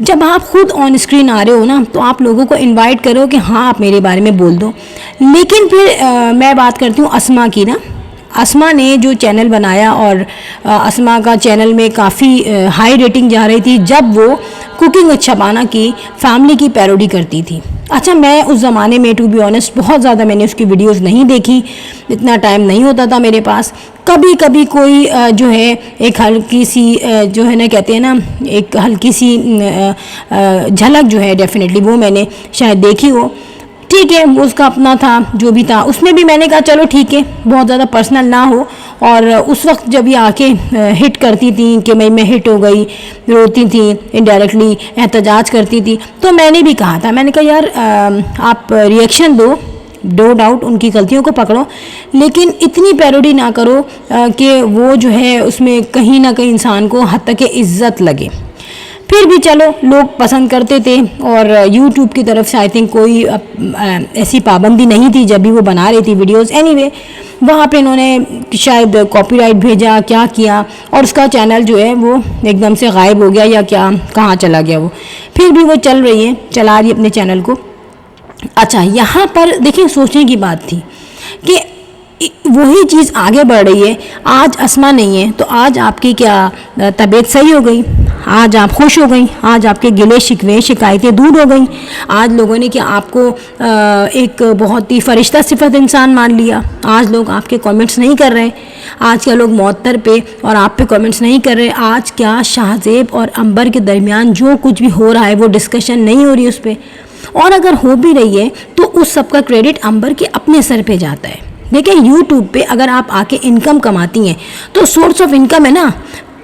جب آپ خود آن اسکرین آ رہے ہو نا تو آپ لوگوں کو انوائٹ کرو کہ ہاں آپ میرے بارے میں بول دو. لیکن پھر میں بات کرتی ہوں اسما کی نا. اسما نے جو چینل بنایا اور اسما کا چینل میں کافی ہائی ریٹنگ جا رہی تھی جب وہ کوکنگ وتھ شبانہ کی فیملی کی پیروڈی کرتی تھی. اچھا میں اس زمانے میں ٹو بی آنیسٹ بہت زیادہ میں نے اس کی ویڈیوز نہیں دیکھی, اتنا ٹائم نہیں ہوتا تھا میرے پاس. کبھی کبھی کوئی جو ہے ایک ہلکی سی جو ہے نا کہتے ہیں نا ایک ہلکی سی جھلک جو ہے ڈیفینیٹلی وہ میں نے شاید دیکھی ہو. ٹھیک ہے, اس کا اپنا تھا جو بھی تھا. اس میں بھی میں نے کہا چلو ٹھیک ہے بہت زیادہ پرسنل نہ ہو. اور اس وقت جب یہ آ کے ہٹ کرتی تھیں کہ میں ہٹ ہو گئی, روتی تھیں انڈائریکٹلی, احتجاج کرتی تھی, تو میں نے بھی کہا تھا, میں نے کہا یار آپ reaction do, no doubt in کی غلطیوں کو پکڑو, لیکن اتنی پیروڈی نہ کرو کہ وہ جو ہے اس میں کہیں نہ کہیں انسان کو حد تک عزت لگے. پھر بھی چلو لوگ پسند کرتے تھے, اور یوٹیوب کی طرف سے آئی تھنک کوئی ایسی پابندی نہیں تھی جب بھی وہ بنا رہی تھی ویڈیوز. اینی وے وہاں پہ انہوں نے شاید کاپی رائٹ بھیجا, کیا کیا, اور اس کا چینل جو ہے وہ ایک دم سے غائب ہو گیا یا کیا کہاں چلا گیا وہ. پھر بھی وہ چل رہی ہے, چلا رہی ہے اپنے چینل کو. اچھا یہاں پر دیکھیں سوچنے کی بات تھی کہ وہی چیز آگے بڑھ رہی ہے. آج اسما نہیں ہے تو آج آپ کی کیا طبیعت صحیح ہو گئی, آج آپ خوش ہو گئیں, آج آپ کے گلے شکوے شکایتیں دور ہو گئیں, آج لوگوں نے کہ آپ کو ایک بہت ہی فرشتہ صفت انسان مان لیا, آج لوگ آپ کے کامنٹس نہیں کر رہے, آج کیا لوگ معطر پہ اور آپ پہ کامنٹس نہیں کر رہے, آج کیا شاہزیب اور عنبر کے درمیان جو کچھ بھی ہو رہا ہے وہ ڈسکشن نہیں ہو رہی اس پہ, اور اگر ہو بھی رہی ہے تو اس سب کا کریڈٹ عنبر کے اپنے سر پہ جاتا ہے. دیکھیں یوٹیوب پہ اگر آپ آ کے انکم کماتی ہیں تو سورس آف انکم ہے نا,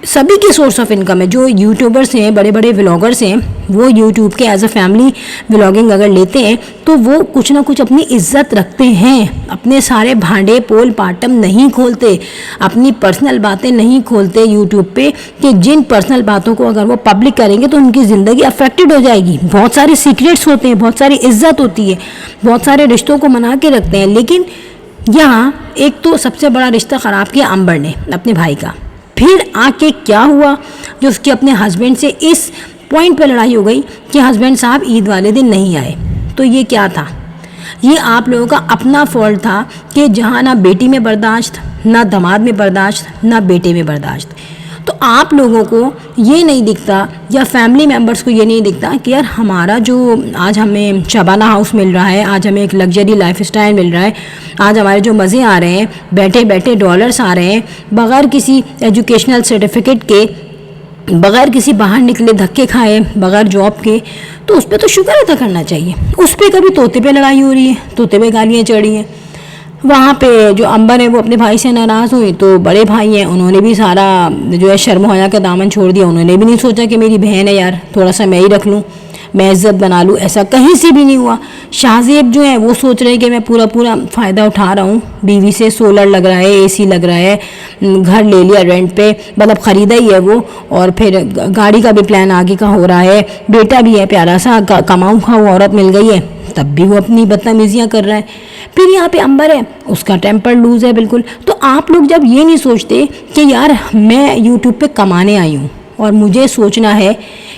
سبھی کی سورس آف انکم ہے. جو یوٹیوبرس ہیں, بڑے بڑے ولاگرس ہیں, وہ یوٹیوب کے ایز اے فیملی ولاگنگ اگر لیتے ہیں تو وہ کچھ نہ کچھ اپنی عزت رکھتے ہیں, اپنے سارے بھانڈے پول پاٹم نہیں کھولتے, اپنی پرسنل باتیں نہیں کھولتے یوٹیوب پہ کہ جن پرسنل باتوں کو اگر وہ پبلک کریں گے تو ان کی زندگی افیکٹڈ ہو جائے گی. بہت سارے سیکریٹس ہوتے ہیں, بہت ساری عزت ہوتی ہے, بہت سارے رشتوں کو منا کے رکھتے ہیں. لیکن یہاں ایک تو سب سے بڑا رشتہ خراب کیا عنبر نے اپنے بھائی کا. پھر آ کے کیا ہوا جو اس کے اپنے ہسبینڈ سے اس پوائنٹ پہ لڑائی ہو گئی کہ ہسبینڈ صاحب عید والے دن نہیں آئے. تو یہ کیا تھا, یہ آپ لوگوں کا اپنا فالٹ تھا کہ جہاں نہ بیٹی میں برداشت, نہ داماد میں برداشت, نہ بیٹے میں برداشت. تو آپ لوگوں کو یہ نہیں دکھتا یا فیملی ممبرس کو یہ نہیں دکھتا کہ یار ہمارا جو آج ہمیں شبانہ ہاؤس مل رہا ہے, آج ہمیں ایک لگژری لائف اسٹائل مل رہا ہے, آج ہمارے جو مزے آ رہے ہیں, بیٹھے بیٹھے ڈالرس آ رہے ہیں بغیر کسی ایجوکیشنل سرٹیفکیٹ کے, بغیر کسی باہر نکلے دھکے کھائے, بغیر جاب کے, تو اس پہ تو شکر ادا کرنا چاہیے. اس پہ کبھی طوطے پہ لڑائی ہو رہی ہے, طوطے پہ گالیاں چڑھ رہی ہیں. وہاں پہ جو عنبر ہے وہ اپنے بھائی سے ناراض ہوئی تو بڑے بھائی ہیں انہوں نے بھی سارا جو ہے شرم و حیا کا دامن چھوڑ دیا. انہوں نے بھی نہیں سوچا کہ میری بہن ہے یار تھوڑا سا میں ہی رکھ لوں, میں عزت بنا لوں, ایسا کہیں سے بھی نہیں ہوا. شاہزیب جو ہے وہ سوچ رہے کہ میں پورا فائدہ اٹھا رہا ہوں, بیوی سے سولر لگ رہا ہے, اے سی لگ رہا ہے, گھر لے لیا رینٹ پہ, مطلب خریدا ہی ہے وہ, اور پھر گاڑی کا بھی پلان آگے کا ہو رہا ہے, بیٹا بھی ہے پیارا سا, کماؤں کھاؤں عورت مل گئی ہے, تب بھی وہ اپنی بدتمیزیاں کر رہا ہے. پھر یہاں پہ عنبر ہے, اس کا ٹیمپر لوز ہے بالکل. تو آپ لوگ جب یہ نہیں سوچتے کہ یار میں یوٹیوب پہ کمانے آئی ہوں اور مجھے سوچنا ہے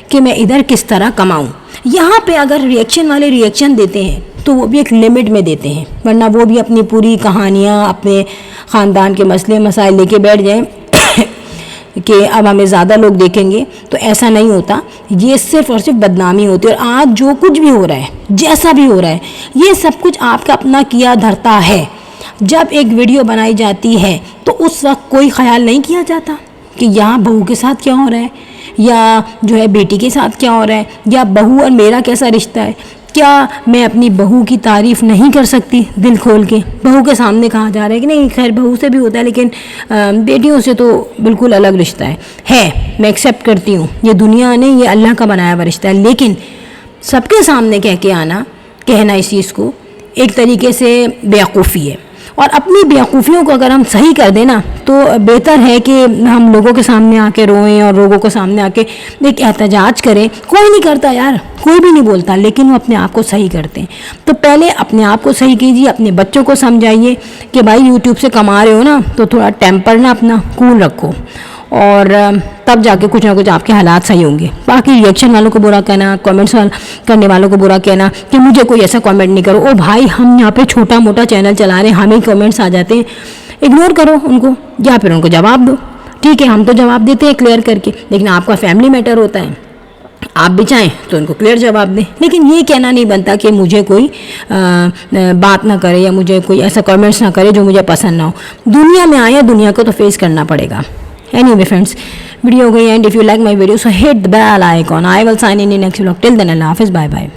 کہ میں ادھر کس طرح کماؤں, یہاں پہ اگر ریئیکشن والے ریئیکشن دیتے ہیں تو وہ بھی ایک لمٹ میں دیتے ہیں, ورنہ وہ بھی اپنی پوری کہانیاں اپنے خاندان کے مسئلے مسائل لے کے بیٹھ جائیں کہ اب ہمیں زیادہ لوگ دیکھیں گے. تو ایسا نہیں ہوتا, یہ صرف اور صرف بدنامی ہوتی ہے. اور آج جو کچھ بھی ہو رہا ہے, جیسا بھی ہو رہا ہے, یہ سب کچھ آپ کا اپنا کیا دھرتا ہے. جب ایک ویڈیو بنائی جاتی ہے تو اس وقت کوئی خیال نہیں کیا جاتا کہ یہاں بہو کے ساتھ کیا ہو رہا ہے, یا جو ہے بیٹی کے ساتھ کیا ہو رہا ہے, یا بہو اور میرا کیسا رشتہ ہے. کیا میں اپنی بہو کی تعریف نہیں کر سکتی دل کھول کے؟ بہو کے سامنے کہا جا رہا ہے کہ نہیں خیر بہو سے بھی ہوتا ہے لیکن بیٹیوں سے تو بالکل الگ رشتہ ہے. میں ایکسیپٹ کرتی ہوں, یہ دنیا نے یہ اللہ کا بنایا ہوا رشتہ ہے, لیکن سب کے سامنے کہہ کے آنا, کہنا اس چیز کو ایک طریقے سے بیوقوفی ہے. اور اپنی بیوقوفیوں کو اگر ہم صحیح کر دیں نا تو بہتر ہے کہ ہم لوگوں کے سامنے آ کے روئیں اور لوگوں کے سامنے آ کے ایک احتجاج کریں. کوئی نہیں کرتا یار, کوئی بھی نہیں بولتا, لیکن وہ اپنے آپ کو صحیح کرتے ہیں. تو پہلے اپنے آپ کو صحیح کیجیے, اپنے بچوں کو سمجھائیے کہ بھائی یوٹیوب سے کما رہے ہو نا تو تھوڑا ٹیمپر نا اپنا کول رکھو, اور تب جا کے کچھ نہ کچھ آپ کے حالات صحیح ہوں گے. باقی ریئیکشن والوں کو برا کہنا, کامنٹس کرنے والوں کو برا کہنا کہ مجھے کوئی ایسا کامنٹ نہیں کرو, او بھائی ہم یہاں پہ چھوٹا موٹا چینل چلا رہے ہیں, ہمیں کامنٹس آ جاتے ہیں, اگنور کرو ان کو یا پھر ان کو جواب دو. ٹھیک ہے, ہم تو جواب دیتے ہیں کلیئر کر کے, لیکن آپ کا فیملی میٹر ہوتا ہے, آپ بھی چاہیں تو ان کو کلیئر جواب دیں. لیکن یہ کہنا نہیں بنتا کہ مجھے کوئی بات نہ کرے یا مجھے کوئی ایسا کامنٹس نہ کرے جو مجھے پسند نہ ہو. دنیا میں آئے, دنیا کو تو فیس کرنا پڑے گا. Anyway friends, video ho gayi, and if you like my video so hit the bell icon. I will sign in the next vlog. Till then, Allah Hafiz, bye bye.